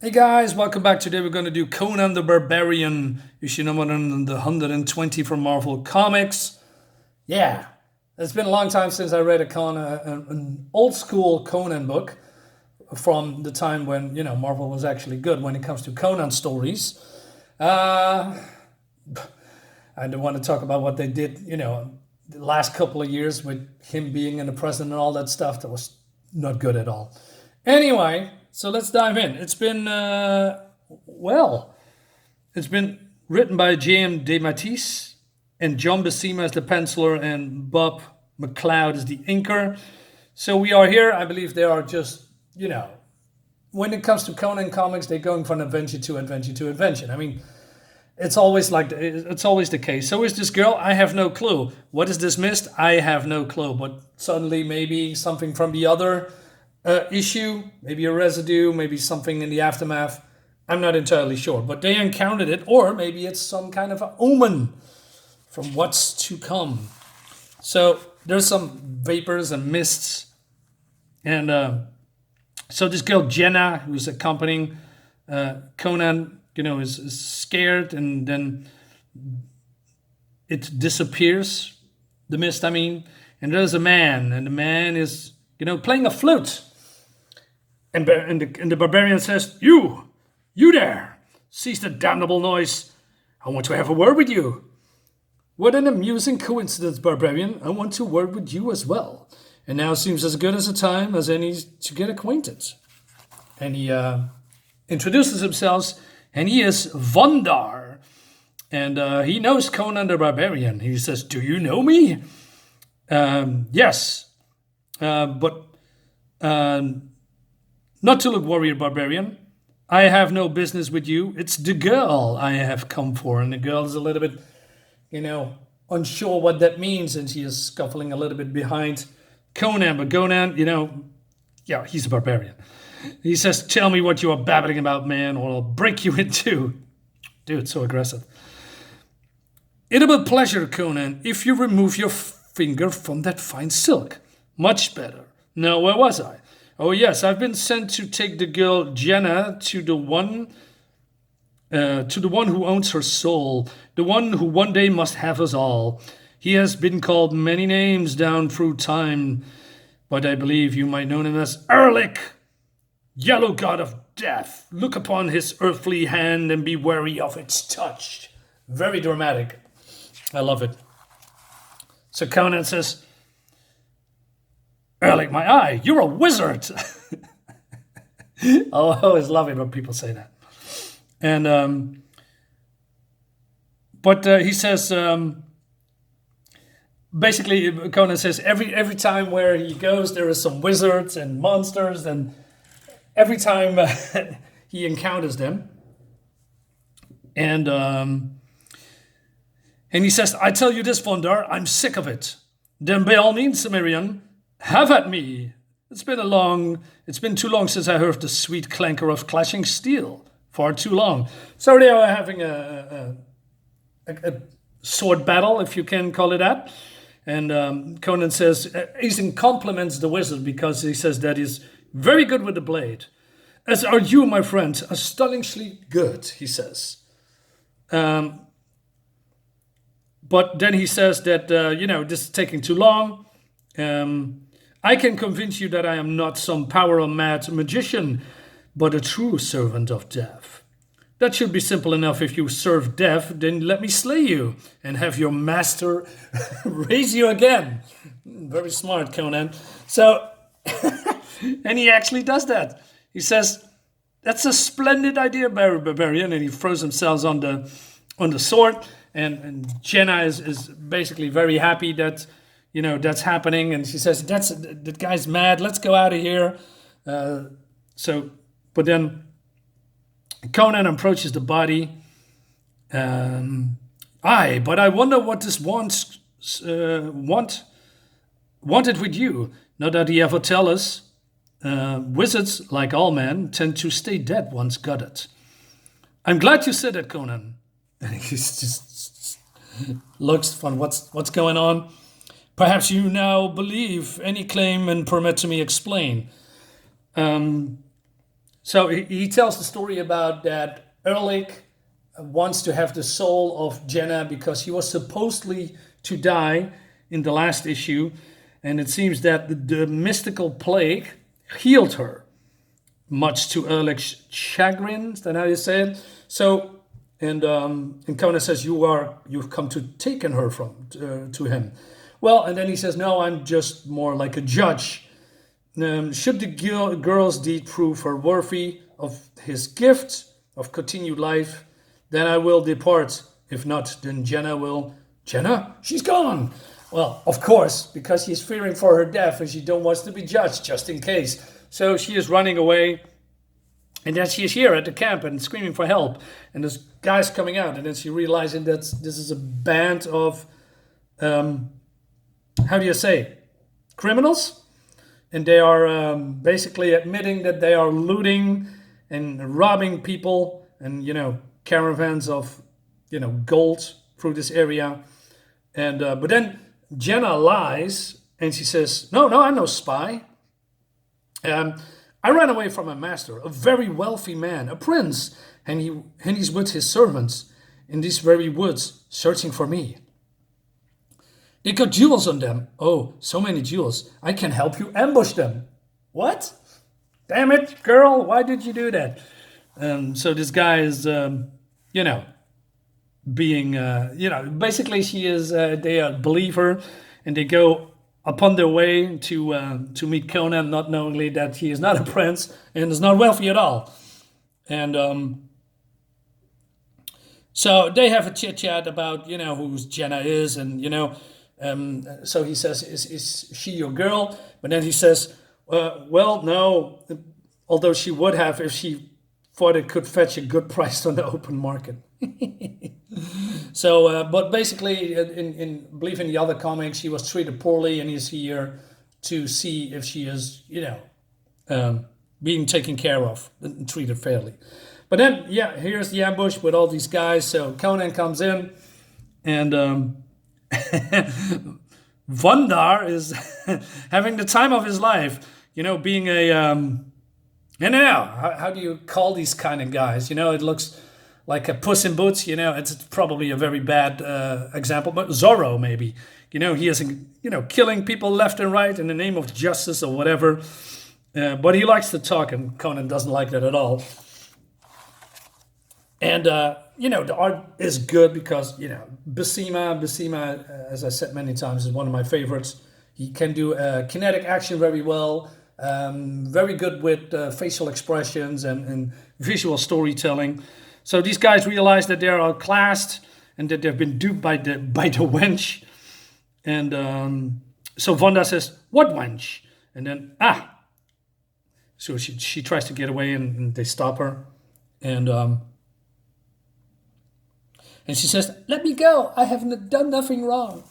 Hey guys, welcome back. Today we're going to do Conan the Barbarian, issue number 120 from Marvel Comics. Yeah, it's been a long time since I read an old school Conan book from the time when, Marvel was actually good when it comes to Conan stories. Uh, I don't want to talk about what they did, the last couple of years with him being in the president and all that stuff. That was not good at all. Anyway, so let's dive in. It's been written by J.M. DeMatteis and John Buscema as the penciler and Bob McLeod as the inker. So we are here. I believe they are just, when it comes to Conan comics, they're going from adventure to adventure to adventure. I mean, it's always the case. So is this girl? I have no clue. What is dismissed? I have no clue. But suddenly maybe something from the other issue, maybe a residue, maybe something in the aftermath. I'm not entirely sure, but they encountered it, or maybe it's some kind of an omen from what's to come. So there's some vapors and mists, and so this girl Jenna, who's accompanying Conan, is scared, and then it disappears. The mist, I mean, and there's a man, and the man is playing a flute. And the barbarian says, You there, cease the damnable noise. I want to have a word with you. What an amusing coincidence, barbarian. I want to word with you as well. And now seems as good as a time as any to get acquainted. And he introduces himself, and he is Vaandhar. And he knows Conan the Barbarian. He says, Do you know me? Yes. But not to look warrior, barbarian. I have no business with you. It's the girl I have come for. And the girl is a little bit, unsure what that means. And she is scuffling a little bit behind Conan. But Conan, he's a barbarian. He says, Tell me what you are babbling about, man, or I'll break you in two. Dude, so aggressive. It'll be a pleasure, Conan, if you remove your finger from that fine silk. Much better. Now, where was I? Oh, yes, I've been sent to take the girl Jenna to the one who owns her soul, the one who one day must have us all. He has been called many names down through time, but I believe you might know him as Erlik, yellow god of death. Look upon his earthly hand and be wary of its touch. Very dramatic. I love it. So Conan says, Erlik, my eye, you're a wizard. I always love it when people say that. And but he says, basically, Conan says every time where he goes, there is some wizards and monsters, and every time he encounters them, and he says, I tell you this, Vaandhar, I'm sick of it. Then by all means, Cimmerian, have at me. It's been too long since I heard the sweet clanker of clashing steel. Far too long. So they are having a sword battle, if you can call it that. And Conan says, he compliments the wizard because he says that he's very good with the blade. As are you, my friend, astonishingly good, he says. But then he says that, this is taking too long. I can convince you that I am not some power-mad magician, but a true servant of death. That should be simple enough. If you serve death, then let me slay you and have your master raise you again. Very smart, Conan. So, and he actually does that. He says, that's a splendid idea, barbarian, and he throws himself on the sword. And Jenna is basically very happy that that's happening, and she says, that guy's mad, let's go out of here. But then Conan approaches the body. Aye, but I wonder what this wanted with you. Not that he ever tell us. Wizards, like all men, tend to stay dead once got it. I'm glad you said that, Conan. And he just looks fun. What's going on? Perhaps you now believe any claim and permit to me explain. So he tells the story about that Erlik wants to have the soul of Jenna because he was supposedly to die in the last issue, and it seems that the mystical plague healed her, much to Erlik's chagrin. Is that how you say it? So, and Conan says, you've come to taken her from to him. Well, and then he says, no, I'm just more like a judge. Should the girl's deed prove her worthy of his gift of continued life, then I will depart. If not, then Jenna will. Jenna? She's gone. Well, of course, because she's fearing for her death and she don't want to be judged, just in case. So she is running away. And then she is here at the camp and screaming for help. And there's guys coming out. And then she realizing that this is a band of, how do you say, criminals? And they are basically admitting that they are looting and robbing people and, caravans of, gold through this area. And but then Jenna lies and she says, no, I'm no spy. I ran away from a master, a very wealthy man, a prince, and he's with his servants in these very woods searching for me. They got jewels on them. Oh, so many jewels. I can help you ambush them. What? Damn it, girl, why did you do that? So this guy is, being, basically she is, they believe her and they go upon their way to meet Conan, not knowingly that he is not a prince and is not wealthy at all. And so they have a chit-chat about, who Jenna is and, so he says, is she your girl? But then he says, well, no, although she would have if she thought it could fetch a good price on the open market. So, but basically, in believe in the other comics, she was treated poorly, and he's here to see if she is, being taken care of and treated fairly. But then, here's the ambush with all these guys. So Conan comes in, and Vaandhar is having the time of his life. Being a how do you call these kind of guys? It looks like a Puss in Boots, it's probably a very bad example, but Zorro maybe. He is, killing people left and right in the name of justice or whatever. But he likes to talk, and Conan doesn't like that at all. And, the art is good because, Buscema, as I said many times, is one of my favorites. He can do kinetic action very well, very good with facial expressions and visual storytelling. So these guys realize that they are outclassed and that they've been duped by the wench. And so Vaandhar says, what wench? And then, So she tries to get away and they stop her. And she says, let me go. I have done nothing wrong.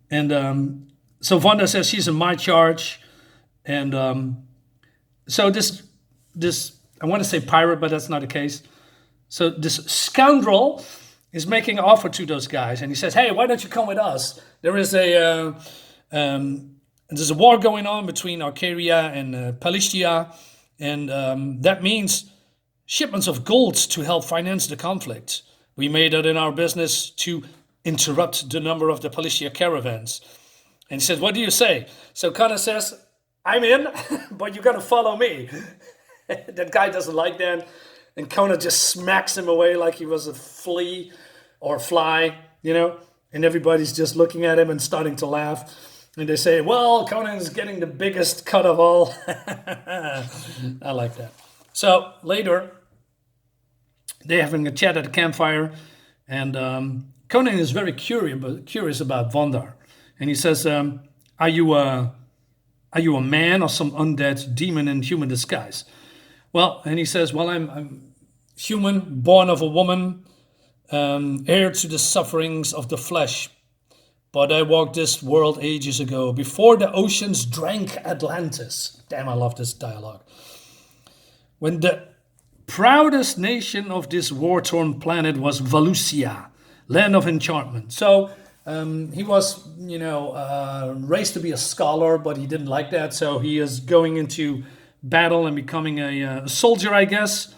And so Vaandhar says she's in my charge. And so this I want to say pirate, but that's not the case. So this scoundrel is making an offer to those guys, and he says, "Hey, why don't you come with us? There is there's a war going on between Arcadia and Palestia, and that means shipments of gold to help finance the conflict. We made it in our business to interrupt the number of the Palestia caravans." And he says, "What do you say?" So Conan says, "I'm in, but you got to follow me." That guy doesn't like that. And Conan just smacks him away like he was a flea or fly, and everybody's just looking at him and starting to laugh. And they say, well, Conan is getting the biggest cut of all. I like that. So later, they're having a chat at the campfire, and Conan is very curious about Vaandhar. And he says, are you a man or some undead demon in human disguise? Well, and he says, well, I'm human, born of a woman, heir to the sufferings of the flesh. But I walked this world ages ago, before the oceans drank Atlantis. Damn, I love this dialogue. When the proudest nation of this war-torn planet was Valusia, land of enchantment. So he was, raised to be a scholar, but he didn't like that. So he is going into battle and becoming a soldier, I guess.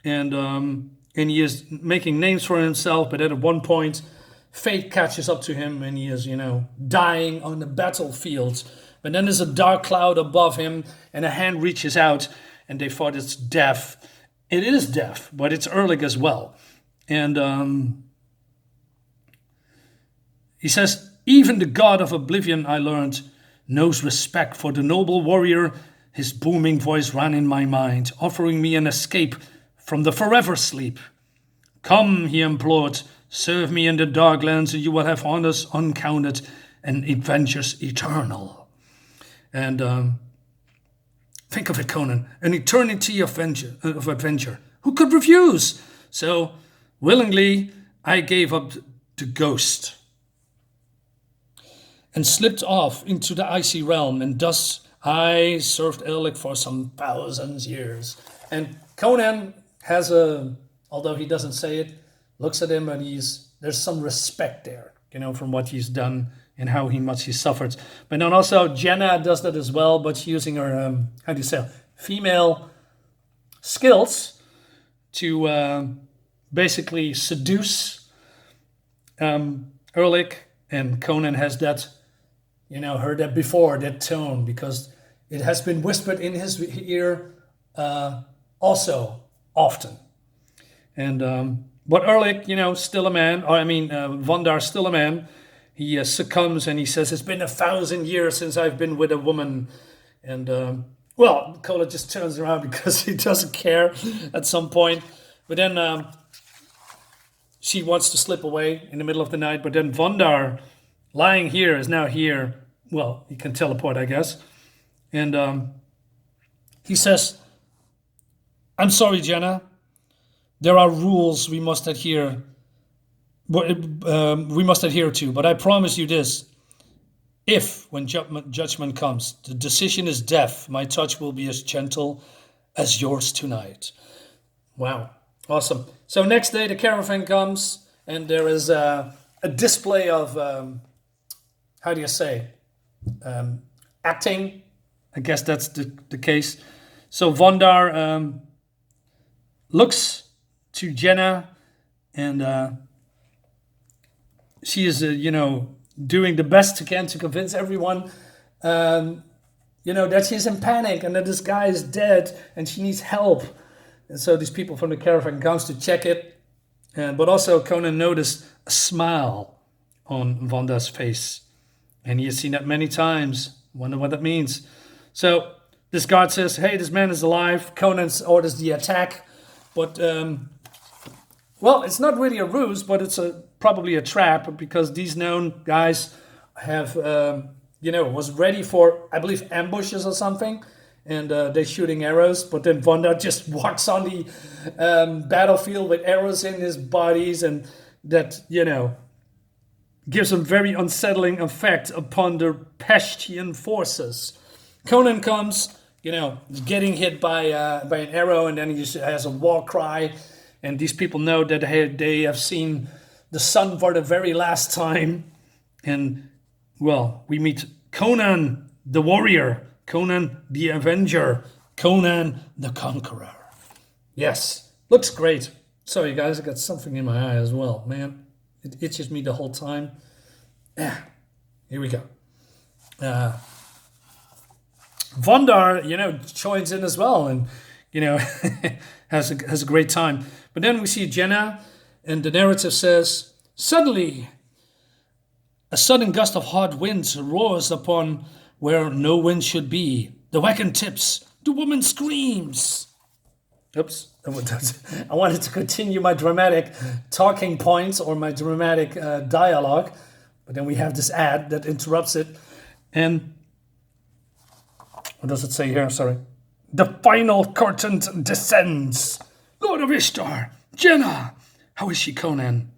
And he is making names for himself, but at one point, fate catches up to him and he is, dying on the battlefield. But then there's a dark cloud above him and a hand reaches out and they thought it's death. It is death, but it's Erlik as well. And he says, even the god of oblivion, I learned, knows respect for the noble warrior. His booming voice ran in my mind, offering me an escape from the forever sleep. Come, he implored, serve me in the Darklands and you will have honors uncounted and adventures eternal. And think of it, Conan, an eternity of adventure. Who could refuse? So, willingly, I gave up the ghost and slipped off into the icy realm, and thus I served Erlik for some thousands years. And Conan has although he doesn't say it, looks at him and there's some respect there, from what he's done and how much he suffered. But then also Jenna does that as well, but using her, female skills to basically seduce Erlik. And Conan has that, heard that before, that tone, because it has been whispered in his ear also often. And but Erlik, still a man, Vaandhar, still a man. He succumbs and he says, it's been 1,000 years since I've been with a woman. And, Conan just turns around because he doesn't care at some point. But then she wants to slip away in the middle of the night. But then Vaandhar, lying here, is now here. Well, he can teleport, I guess. And he says, I'm sorry, Jenna. There are rules we must adhere to, but I promise you this. If, when judgment comes, the decision is death, my touch will be as gentle as yours tonight. Wow, awesome. So next day the caravan comes and there is a display of, acting. I guess that's the case. So Vaandhar looks to Jenna, and she is, doing the best she can to convince everyone, that she's in panic and that this guy is dead and she needs help. And so these people from the caravan comes to check it. But also Conan noticed a smile on Vaandhar's face. And he has seen that many times. Wonder what that means. So this guard says, hey, this man is alive. Conan orders the attack. But, it's not really a ruse, but it's probably a trap, because these known guys have, was ready for, I believe, ambushes or something. And they're shooting arrows. But then Vaandhar just walks on the battlefield with arrows in his bodies. And that, gives a very unsettling effect upon the Peshtian forces. Conan comes, getting hit by an arrow, and then he has a war cry. And these people know that they have seen the sun for the very last time. And, we meet Conan the warrior, Conan the avenger, Conan the conqueror. Yes, looks great. Sorry, guys, I got something in my eye as well, man. It itches me the whole time. Here we go. Vaandhar, joins in as well and, has a great time. But then we see Jenna, and the narrative says, suddenly, a sudden gust of hot winds roars upon where no wind should be. The wagon tips. The woman screams. Oops. I wanted to continue my dramatic talking points or my dramatic dialogue, but then we have this ad that interrupts it. And what does it say here? Sorry. The final curtain descends. Lord of Ishtar, Jenna. How is she, Conan?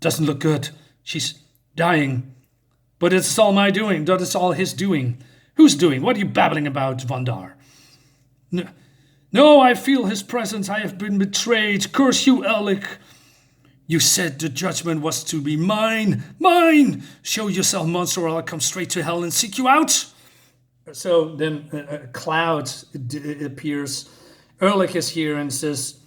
Doesn't look good. She's dying. But it's all my doing. That is all his doing. Who's doing? What are you babbling about, Vaandhar? No, I feel his presence. I have been betrayed. Curse you, Erlik. You said the judgment was to be mine. Mine! Show yourself, monster, or I'll come straight to hell and seek you out. so then a cloud appears. Erlik is here and says,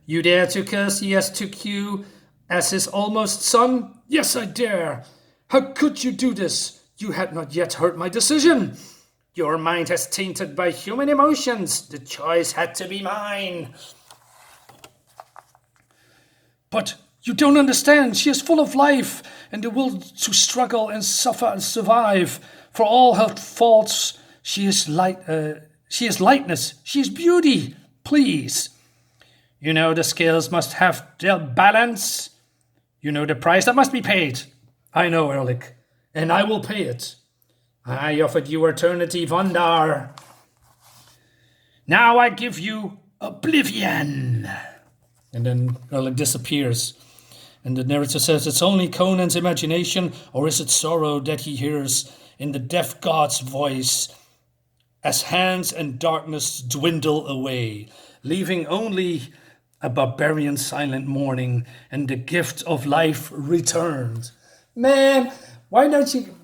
"You dare to curse? He has took you as his almost son?" "Yes, I dare." "How could you do this? You had not yet heard my decision." "Your mind has tainted by human emotions. The choice had to be mine." "But you don't understand. She is full of life and the will to struggle and suffer and survive. For all her faults, she is lightness. She is beauty. Please. You know the scales must have their balance. You know the price that must be paid." "I know, Erlik, and I will pay it. I offered you eternity, Vaandhar. Now I give you oblivion." And then Erlik disappears. And the narrator says, "It's only Conan's imagination, or is it sorrow that he hears in the deaf god's voice as hands and darkness dwindle away, leaving only a barbarian silent mourning and the gift of life returned." Man, why don't you...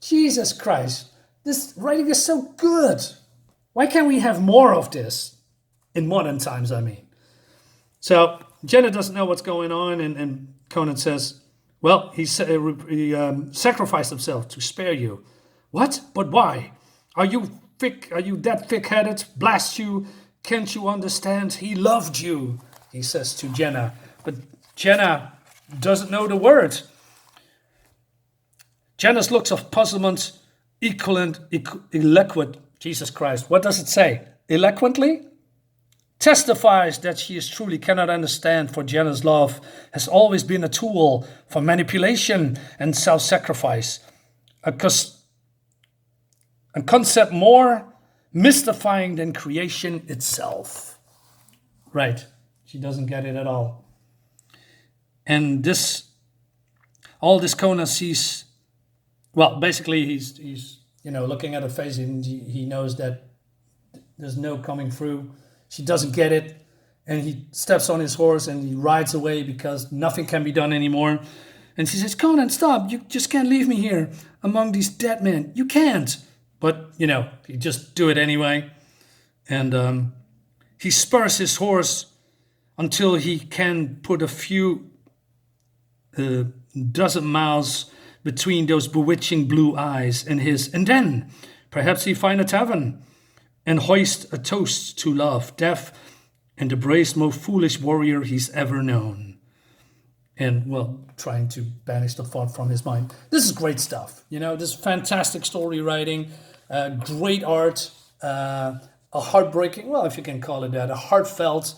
Jesus Christ, this writing is so good. Why can't we have more of this in modern times, I mean? So Jenna doesn't know what's going on, and Conan says, "Well, he sacrificed himself to spare you." "What? But why? Are you that thick-headed? Blast you! Can't you understand? He loved you," he says to Jenna. But Jenna doesn't know the word. Jenna's looks of puzzlement, eloquent. Jesus Christ, what does it say? Eloquently? Testifies that she is truly cannot understand, for Jenna's love has always been a tool for manipulation and self-sacrifice. A concept more mystifying than creation itself. Right. She doesn't get it at all. And all this Conan sees, well, basically he's looking at her face, and he knows that there's no coming through. She doesn't get it, and he steps on his horse and he rides away because nothing can be done anymore. And she says, "Conan, stop! You just can't leave me here among these dead men. You can't." But he just do it anyway, and he spurs his horse until he can put a few dozen miles between those bewitching blue eyes and his, and then perhaps he find a tavern and hoist a toast to love, death, and the bravest, most foolish warrior he's ever known. And, well, trying to banish the thought from his mind. This is great stuff. This fantastic story writing, great art, a heartbreaking, well, if you can call it that, a heartfelt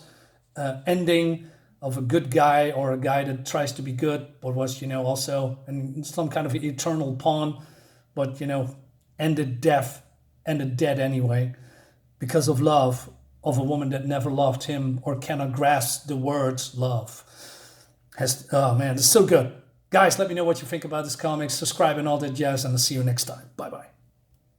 ending of a good guy, or a guy that tries to be good, but was, also in some kind of eternal pawn, but, ended dead anyway, because of love of a woman that never loved him or cannot grasp the words love. Oh man, it's so good. Guys, let me know what you think about this comic. Subscribe and all that jazz, and I'll see you next time. Bye-bye.